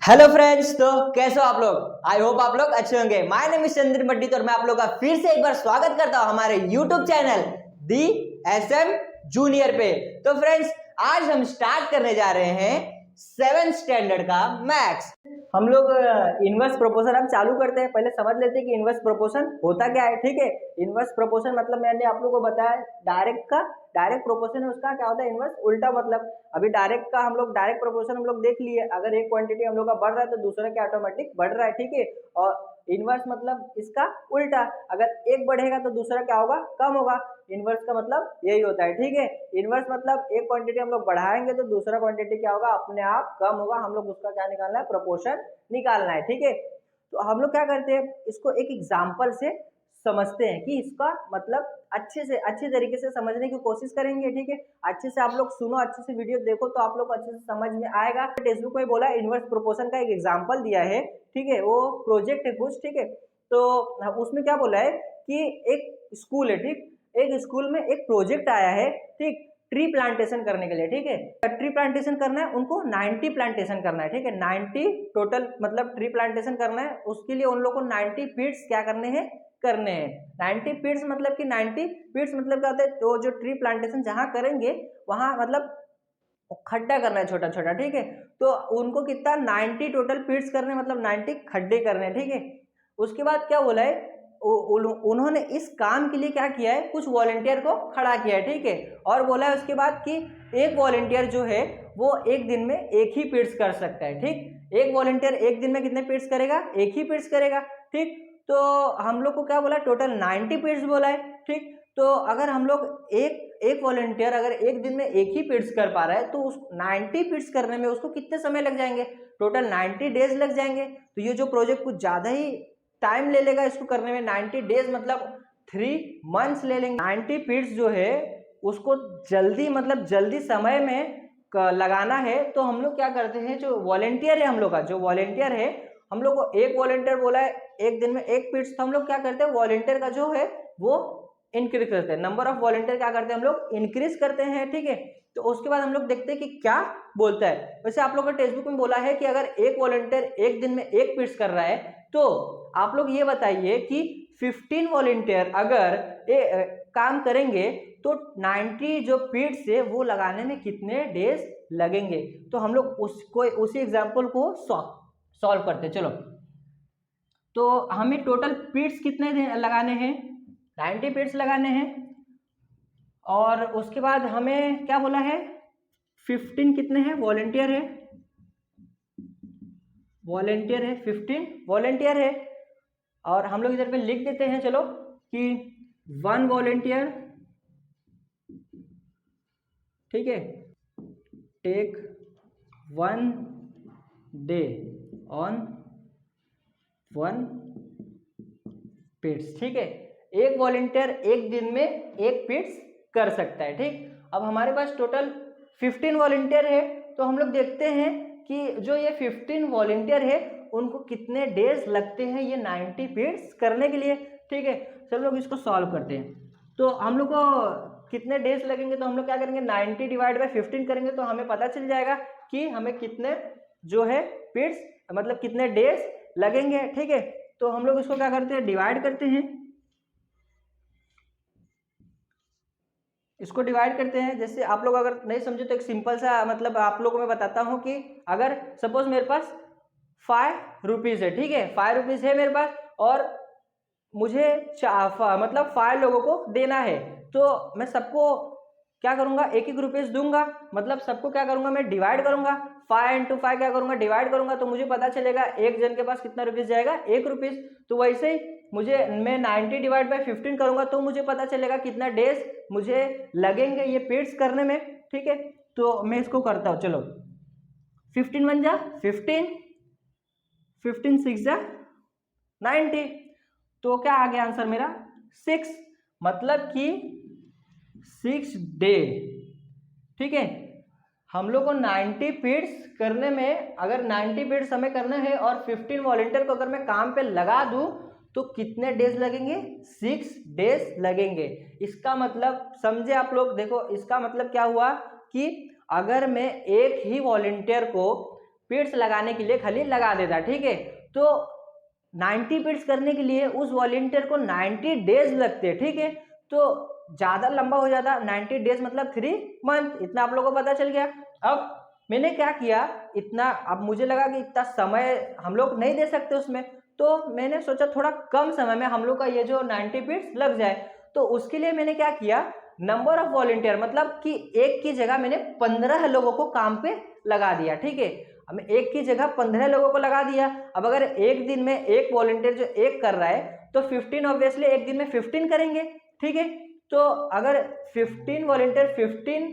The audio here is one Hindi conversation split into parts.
हेलो फ्रेंड्स, तो कैसे हो आप लोग। आई होप आप लोग अच्छे होंगे। My name is Chandra muddy और मैं आप लोग का फिर से एक बार स्वागत करता हूं हमारे यूट्यूब चैनल दी एसएम जूनियर पे। तो फ्रेंड्स, आज हम स्टार्ट करने जा रहे हैं 7th स्टैंडर्ड का मैथ्स। हम लोग इनवर्स प्रोपोर्शन अब चालू करते हैं। पहले समझ लेते हैं कि इनवर्स प्रोपोर्शन होता क्या है। ठीक है, इनवर्स प्रोपोर्शन मतलब मैंने आप लोगों को बताया डायरेक्ट प्रोपोर्शन है, उसका क्या होता है इनवर्स उल्टा। मतलब अभी डायरेक्ट प्रोपोर्शन हम लोग देख लिए। अगर एक क्वांटिटी हम लोग का बढ़ रहा है तो दूसरा क्या ऑटोमेटिक बढ़ रहा है। ठीक है, और इनवर्स मतलब इसका उल्टा। अगर एक बढ़ेगा तो दूसरा क्या होगा, कम होगा। इनवर्स का मतलब यही होता है। ठीक है, इनवर्स मतलब एक क्वांटिटी हम लोग बढ़ाएंगे तो दूसरा क्वांटिटी क्या होगा, अपने आप कम होगा। हम लोग उसका क्या निकालना है, प्रोपोर्शन निकालना है। ठीक है, तो हम लोग क्या करते हैं, इसको एक एग्जाम्पल से समझते हैं कि इसका मतलब अच्छे तरीके से समझने की कोशिश करेंगे। ठीक है, अच्छे से आप लोग सुनो, अच्छे से वीडियो देखो तो आप लोग को अच्छे से समझ में आएगा। टेक्स्ट बुक में बोला इनवर्स प्रोपोर्शन का एक एग्जांपल दिया है। ठीक है, वो प्रोजेक्ट है कुछ। ठीक है, तो उसमें क्या बोला है कि एक स्कूल है। ठीक, एक स्कूल में एक प्रोजेक्ट आया है। ठीक, ट्री प्लांटेशन करने के लिए। ठीक है, ट्री प्लांटेशन करना है उनको, 90 प्लांटेशन करना है। ठीक है, 90 टोटल मतलब ट्री प्लांटेशन करना है। उसके लिए उन लोगों को 90 फीट्स क्या करने हैं, 90 फीट्स मतलब कि 90 फीट्स मतलब क्या होता है, तो जो ट्री प्लांटेशन जहां करेंगे वहां मतलब खड्डा करना है छोटा छोटा। ठीक है, तो उनको कितना 90 टोटल फीट्स करने मतलब 90 खड्डे करने हैं। ठीक है, उसके बाद क्या बोला है, उन्होंने इस काम के लिए क्या किया है, कुछ वॉलंटियर को खड़ा किया है। ठीक है, और बोला है उसके बाद कि एक वॉलंटियर जो है वो एक दिन में एक ही पीट्स कर सकता है। ठीक, एक वॉलंटियर एक दिन में कितने पीट्स करेगा, एक ही पीट्स करेगा। ठीक, तो हम लोग को क्या बोला, टोटल 90 पीट्स बोला है। ठीक, तो अगर हम लोग एक वॉलंटियर अगर एक दिन में एक ही पीट्स कर पा रहा है तो उस 90 पीट्स करने में उसको कितने समय लग जाएंगे, टोटल 90 डेज लग जाएंगे। तो ये जो प्रोजेक्ट कुछ ज्यादा ही टाइम ले लेगा इसको करने में। 90 डेज मतलब 3 मंथ्स ले लेंगे। 90 पीट्स जो है उसको जल्दी मतलब जल्दी समय में लगाना है। तो हम लोग क्या करते हैं, जो वॉलंटियर है हम लोग का, जो वॉलंटियर है हम लोग को एक वॉलंटियर बोला है एक दिन में एक पीट्स, तो हम लोग क्या करते हैं, वॉलंटियर का जो है वो इंक्रीज करते हैं। नंबर ऑफ वॉलंटियर क्या करते हैं, हम लोग इंक्रीज करते हैं। ठीक है, तो उसके बाद हम लोग देखते हैं कि क्या बोलता है। वैसे आप लोगों का टेक्स्ट बुक में बोला है कि अगर एक वॉलंटियर एक दिन में एक पीट्स कर रहा है तो आप लोग ये बताइए कि 15 वॉलंटियर अगर काम करेंगे तो 90 जो पीट्स है वो लगाने में कितने डेज लगेंगे। तो हम लोग उसी एग्जाम्पल को सॉल्व करते। चलो, तो हमें टोटल पीट्स कितने लगाने हैं, 90 पीट्स लगाने हैं। और उसके बाद हमें क्या बोला है, 15 कितने हैं वॉलंटियर है, 15 वॉलंटियर है। और हम लोग इधर पे लिख देते हैं चलो कि 1 वॉलंटियर, ठीक है, टेक 1 डे ऑन 1 पीट्स। ठीक है, एक वॉलंटियर एक दिन में एक पीट्स कर सकता है। ठीक, अब हमारे पास टोटल 15 वॉलंटियर है। तो हम लोग देखते हैं कि जो ये 15 वॉलंटियर है उनको कितने डेज लगते हैं ये 90 पीट्स करने के लिए। ठीक है, चलो लोग इसको सॉल्व करते हैं। तो हम लोग को कितने डेज लगेंगे, तो हम लोग क्या करेंगे, 90 डिवाइड बाय 15 करेंगे तो हमें पता चल जाएगा कि हमें कितने जो है पीट्स मतलब कितने डेज लगेंगे। ठीक है, तो हम लोग इसको क्या करते हैं, डिवाइड करते हैं। इसको डिवाइड करते हैं। जैसे आप लोग अगर नहीं समझे तो एक सिंपल सा मतलब आप लोगों को मैं बताता हूं कि अगर सपोज मेरे पास 5 रुपीज है। ठीक है, 5 रुपीज है मेरे पास और मुझे मतलब 5 लोगों को देना है। तो मैं सबको क्या करूंगा, एक एक रुपीज दूंगा। मतलब सबको क्या करूंगा, मैं डिवाइड करूंगा। 5 इंटू 5 क्या करूंगा, डिवाइड करूंगा। तो मुझे पता चलेगा एक जन के पास कितना रुपीज जाएगा, 1 रुपीज। तो वैसे ही मैं 90 डिवाइड बाय 15 करूंगा तो मुझे पता चलेगा कितना डेज मुझे लगेंगे ये पीट्स करने में। ठीक है, तो मैं इसको करता हूं। चलो, 15 1 जा 15, 15 6 जा 90। तो क्या आ गया आंसर मेरा, 6। मतलब कि 6 डे। ठीक है, हम लोग को 90 पीट्स करने में, अगर 90 पीट्स हमें करना है और 15 वॉलंटियर को अगर मैं काम पे लगा दूं तो कितने डेज लगेंगे, 6 डेज लगेंगे। इसका मतलब समझे आप लोग, देखो इसका मतलब क्या हुआ कि अगर मैं एक ही वॉलंटियर को पीरियड्स लगाने के लिए खाली लगा देता, ठीक है। तो 90 पीरियड्स करने के लिए उस वॉलंटियर को 90 डेज लगते, ठीक है। तो ज़्यादा लंबा हो जाता, 90 डेज मतलब 3 मंथ, इतना आप लोगों को पता चल गया। अब मैंने क्या किया, इतना, अब मुझे लगा कि इतना समय हम लोग नहीं दे सकते उसमें, तो मैंने सोचा थोड़ा कम समय में हम लोग का ये जो 90 पीरियड्स लग जाए। तो उसके लिए मैंने क्या किया, नंबर ऑफ वॉलंटियर मतलब कि एक की जगह मैंने 15 लोगों को काम पे लगा दिया, ठीक है। अब मैं एक की जगह 15 लोगों को लगा दिया। अब अगर एक दिन में एक वॉलंटियर जो एक कर रहा है तो 15 ऑब्वियसली एक दिन में 15 करेंगे, ठीक है। तो अगर 15 वॉलंटियर 15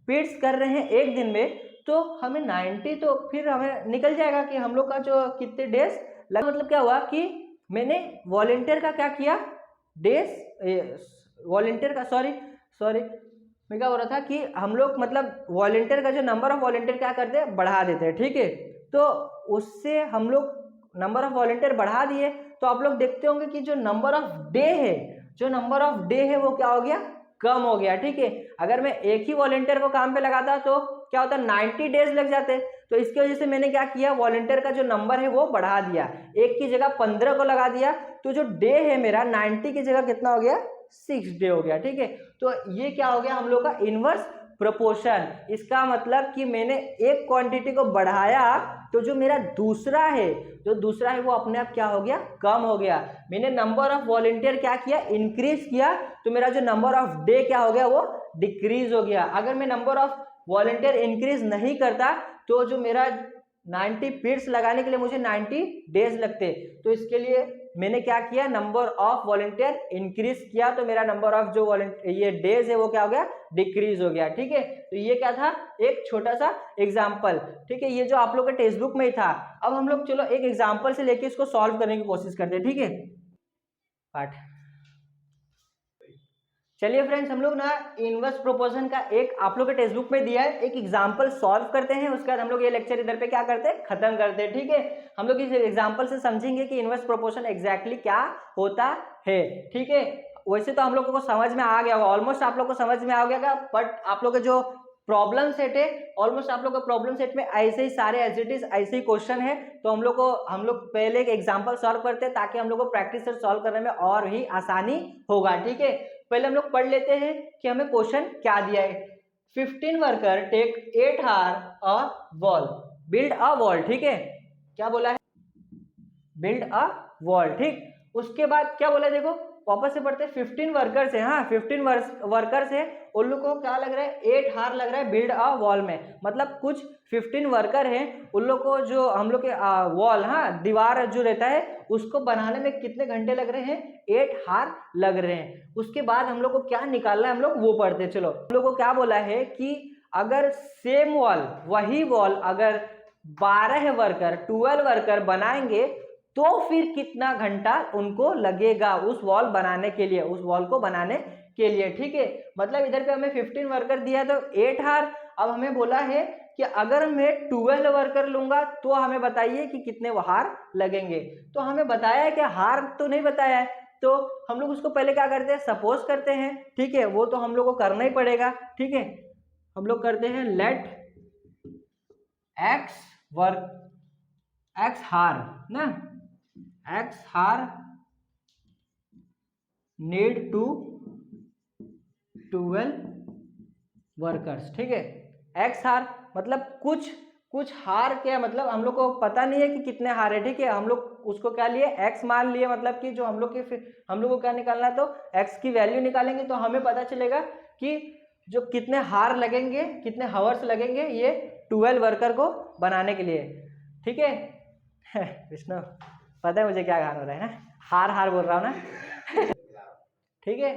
पीरियड्स कर रहे हैं एक दिन में, तो हमें 90 तो फिर हमें निकल जाएगा कि हम लोग का जो कितने डेज लगा। मतलब क्या हुआ कि मैंने वॉलंटियर का क्या किया, डेज वॉलंटियर का सॉरी मैं क्या बोल रहा था कि हम लोग मतलब वॉलंटियर का जो नंबर ऑफ वॉलंटियर क्या करते हैं, बढ़ा देते हैं, ठीक है। तो उससे हम लोग नंबर ऑफ वॉलंटियर बढ़ा दिए, तो आप लोग देखते होंगे कि जो नंबर ऑफ डे है, जो नंबर ऑफ डे है वो क्या हो गया, कम हो गया, ठीक है। अगर मैं एक ही वॉलंटियर को काम पे लगाता तो क्या होता, 90 डेज लग जाते। तो इसकी वजह से मैंने क्या किया, वॉलंटियर का जो नंबर है वो बढ़ा दिया, एक की जगह 15 को लगा दिया। तो जो डे है मेरा 90 की जगह कितना हो गया, 6 डे हो गया, ठीक है। तो ये क्या हो गया हम लोग का इनवर्स प्रोपोर्शन। इसका मतलब कि मैंने एक क्वांटिटी को बढ़ाया तो जो मेरा दूसरा है वो अपने आप क्या हो गया, कम हो गया। मैंने नंबर ऑफ वॉलंटियर क्या किया, इंक्रीज किया, तो मेरा जो नंबर ऑफ डे क्या हो गया, वो डिक्रीज हो गया। अगर मैं नंबर ऑफ वॉलंटियर इंक्रीज नहीं करता तो जो मेरा 90 पीरियड्स लगाने के लिए मुझे 90 डेज लगते। तो इसके लिए मैंने क्या किया, नंबर ऑफ वॉलंटियर इंक्रीज किया, तो मेरा नंबर ऑफ जो ये डेज है वो क्या हो गया, डिक्रीज हो गया, ठीक है। तो ये क्या था, एक छोटा सा एग्जांपल, ठीक है। ये जो आप लोग के टेक्स्ट बुक में ही था। अब हम लोग चलो एक एग्जांपल से लेके इसको सॉल्व करने की कोशिश करते हैं, ठीक है। पाठ चलिए फ्रेंड्स, हम लोग ना इनवर्स प्रोपोर्शन का एक आप लोग के टेक्स्ट बुक में दिया है, एक एग्जांपल सॉल्व करते हैं, उसके बाद हम लोग ये लेक्चर इधर पे क्या करते हैं, खत्म करते हैं, ठीक है। हम लोग इस एग्जांपल से समझेंगे कि इनवर्स प्रोपोर्शन एग्जैक्टली क्या होता है, ठीक है। वैसे तो हम लोगों को समझ में आ गया होगा, ऑलमोस्ट आप लोग को समझ में आ गया, बट आप लोग का जो प्रॉब्लम सेट है, ऑलमोस्ट आप लोग का प्रॉब्लम सेट में ऐसे ही सारे एज इट इज ऐसे ही क्वेश्चन है। तो हम लोग पहले एक एग्जांपल सॉल्व करते हैं ताकि हम लोग को प्रैक्टिस से सॉल्व करने में और भी आसानी होगा, ठीक है। पहले हम लोग पढ़ लेते हैं कि हमें क्वेश्चन क्या दिया है। 15 worker take 8 hour a wall, build a wall, ठीक है। क्या बोला है, बिल्ड अ वॉल, ठीक। उसके बाद क्या बोला है, देखो वापस से पढ़ते हैं। 15 वर्कर्स है, हाँ 15 वर्कर्स है, उन लोग को क्या लग रहा है, 8 हार लग रहा है बिल्ड अ वॉल में। मतलब कुछ 15 वर्कर हैं, उन लोग को जो हम लोग के वॉल, हाँ दीवार जो रहता है उसको बनाने में कितने घंटे लग रहे हैं, 8 हार लग रहे हैं। उसके बाद हम लोग को क्या निकालना है, हम लोग वो पढ़ते हैं। चलो, हम लोग को क्या बोला है कि अगर सेम वॉल, वही वॉल अगर 12 वर्कर 12 वर्कर बनाएंगे तो फिर कितना घंटा उनको लगेगा उस वॉल बनाने के लिए, उस वॉल को बनाने के लिए, ठीक है। मतलब इधर पे हमें 15 वर्कर दिया तो 8 हार। अब हमें बोला है कि अगर मैं 12 वर्कर लूंगा तो हमें बताइए कि कितने हार लगेंगे। तो हमें बताया है कि हार तो नहीं बताया है, तो हम लोग उसको पहले क्या करते हैं, सपोज करते हैं, ठीक है। वो तो हम लोग को करना ही पड़ेगा, ठीक है। हम लोग करते हैं लेट एक्स वर्क, एक्स हार ना, एक्स हार नीड टू 12 वर्कर्स, ठीक है। एक्स हार मतलब कुछ हार क्या मतलब हम लोग को पता नहीं है कि कितने हार है, ठीक है। हम लोग उसको क्या लिए, एक्स मान लिए, मतलब कि जो हम लोग को क्या निकालना है, तो एक्स की वैल्यू निकालेंगे तो हमें पता चलेगा कि जो कितने हार लगेंगे, कितने हावर्स लगेंगे ये 12 वर्कर को बनाने के लिए, ठीक है। विष्णु पता है मुझे क्या गाना हो रहा है ना, हार हार बोल रहा हूँ ना। ठीक है,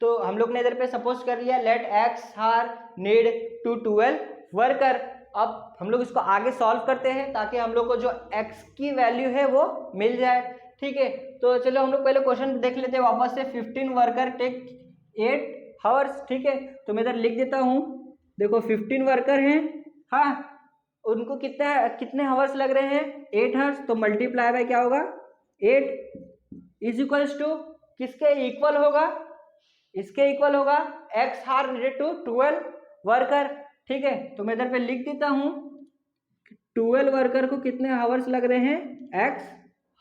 तो हम लोग ने इधर पे सपोज कर लिया लेट एक्स हार नीड टू 12 वर्कर। अब हम लोग इसको आगे सॉल्व करते हैं ताकि हम लोग को जो x की वैल्यू है वो मिल जाए, ठीक है। तो चलो हम लोग पहले क्वेश्चन देख लेते हैं वापस से। 15 वर्कर टेक 8 हावर्स, ठीक है। तो मैं इधर लिख देता हूँ, देखो 15 वर्कर हैं, हाँ उनको कितने हावर्स लग रहे हैं, 8 हावर्स। तो मल्टीप्लाई बाय क्या होगा, 8 इज इक्वल्स टू किसके इक्वल होगा, इसके इक्वल होगा एक्स हार नीडेड टू 12 वर्कर, ठीक है। तो मैं इधर पे लिख देता हूं 12 वर्कर को कितने हावर्स लग रहे हैं, x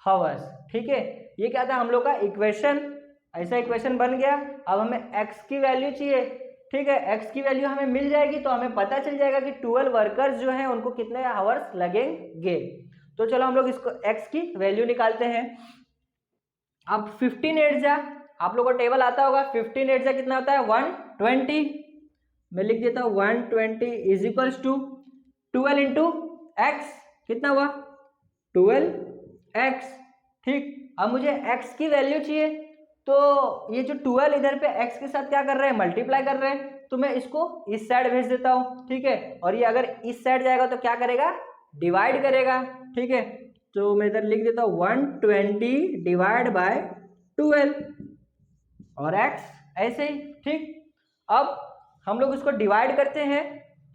हावर्स। ठीक है, ये क्या था हम लोग का इक्वेशन, ऐसा इक्वेशन बन गया। अब हमें x की वैल्यू चाहिए। ठीक है, x की वैल्यू हमें मिल जाएगी तो हमें पता चल जाएगा कि 12 वर्कर्स जो हैं उनको कितने हावर्स लगेंगे। तो चलो हम लोग इसको x की वैल्यू निकालते हैं। अब 15 8 जा, आप लोगों को टेबल आता होगा, 15 8 जा कितना होता है 120। मैं लिख देता हूँ 120 is equals to 12 into x, कितना हुआ 12x। ठीक, अब मुझे x की वैल्यू चाहिए, तो ये जो 12 इधर पे x के साथ क्या कर रहे हैं, मल्टीप्लाई कर रहे हैं, तो मैं इसको इस साइड भेज देता हूँ। ठीक है, और ये अगर इस साइड जाएगा तो क्या करेगा, डिवाइड करेगा। ठीक है, तो मैं इधर लिख देता हूँ 120 डिवाइड बाय 12 और x ऐसे ही। ठीक, अब हम लोग इसको डिवाइड करते हैं,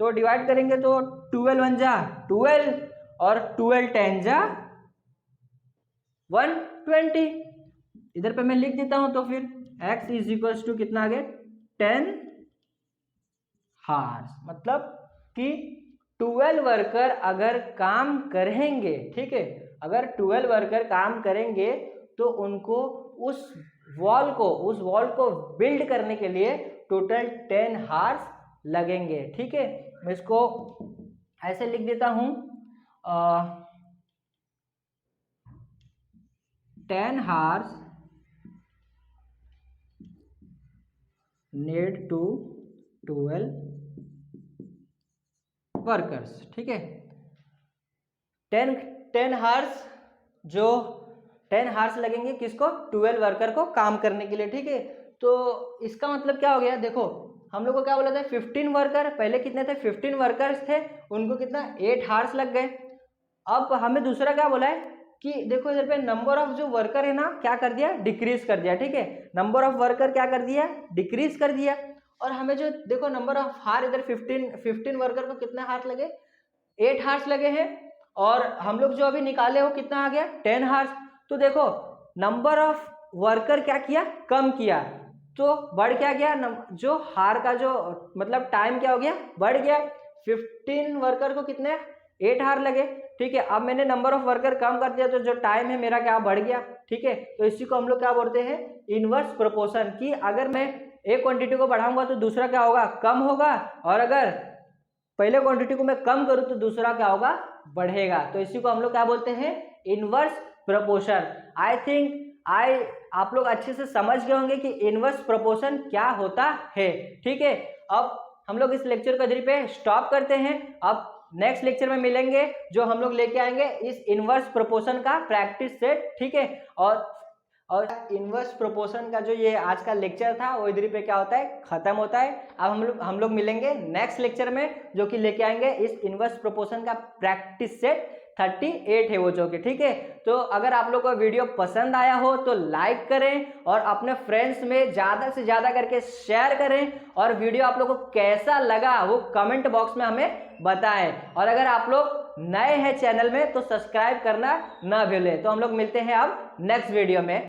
तो डिवाइड करेंगे तो 12 1 जा 12 और 12 10 जा 120। इधर पे मैं लिख देता हूं, तो फिर x इज इक्वल्स टू कितना आ गया 10 हार्स। मतलब कि 12 वर्कर अगर काम करेंगे, ठीक है, अगर 12 वर्कर काम करेंगे तो उनको उस वॉल को बिल्ड करने के लिए टोटल 10 हार्स लगेंगे। ठीक है, मैं इसको ऐसे लिख देता हूं 10 हार्स नीड टू 12 वर्कर्स। ठीक है, 10 हार्स, जो 10 हार्स लगेंगे किसको, 12 वर्कर को काम करने के लिए। ठीक है, तो इसका मतलब क्या हो गया, देखो हम लोग को क्या बोला था 15 वर्कर, पहले कितने थे 15 वर्कर्स थे, उनको कितना 8 हार्स लग गए। अब हमें दूसरा क्या बोला है कि देखो इधर पे नंबर ऑफ जो वर्कर है ना क्या कर दिया, डिक्रीज कर दिया। ठीक है, नंबर ऑफ वर्कर क्या कर दिया, डिक्रीज कर दिया। और हमें जो देखो नंबर ऑफ हार इधर 15 वर्कर को कितने हार्स लगे, 8 हार्स लगे हैं, और हम लोग जो अभी निकाले हो कितना आ गया 10 हार्स। तो देखो नंबर ऑफ वर्कर क्या किया, कम किया, तो बढ़ क्या गया, जो हार का जो मतलब टाइम क्या हो गया, बढ़ गया। 15 वर्कर को कितने 8 हार लगे। ठीक है, अब मैंने नंबर ऑफ वर्कर कम कर दिया तो जो टाइम है मेरा क्या बढ़ गया। ठीक है, तो इसी को हम लोग क्या बोलते हैं, इनवर्स प्रोपोर्शन, कि अगर मैं एक क्वांटिटी को बढ़ाऊंगा तो दूसरा क्या होगा, कम होगा, और अगर पहले क्वांटिटी को मैं कम करूं तो दूसरा क्या होगा, बढ़ेगा। तो इसी को हम लोग क्या बोलते हैं, इनवर्स प्रोपोर्शन। आई थिंक आप लोग अच्छे से समझ गए होंगे कि इनवर्स प्रोपोर्शन क्या होता है। ठीक है, अब हम लोग इस लेक्चर को इधर पे स्टॉप करते हैं। अब नेक्स्ट लेक्चर में मिलेंगे, जो हम लोग लेके आएंगे इस इनवर्स प्रोपोर्शन का प्रैक्टिस सेट। ठीक है, और इनवर्स प्रोपोर्शन का जो ये आज का लेक्चर था वो इधर पे क्या होता है, खत्म होता है। अब हम लोग मिलेंगे नेक्स्ट लेक्चर में, जो कि लेके आएंगे इस इनवर्स प्रोपोर्शन का प्रैक्टिस सेट 38 है वो जो कि। ठीक है, तो अगर आप लोग को वीडियो पसंद आया हो तो लाइक करें और अपने फ्रेंड्स में ज़्यादा से ज़्यादा करके शेयर करें, और वीडियो आप लोग को कैसा लगा वो कमेंट बॉक्स में हमें बताएं। और अगर आप लोग नए हैं चैनल में तो सब्सक्राइब करना ना भूलें। तो हम लोग मिलते हैं अब नेक्स्ट वीडियो में।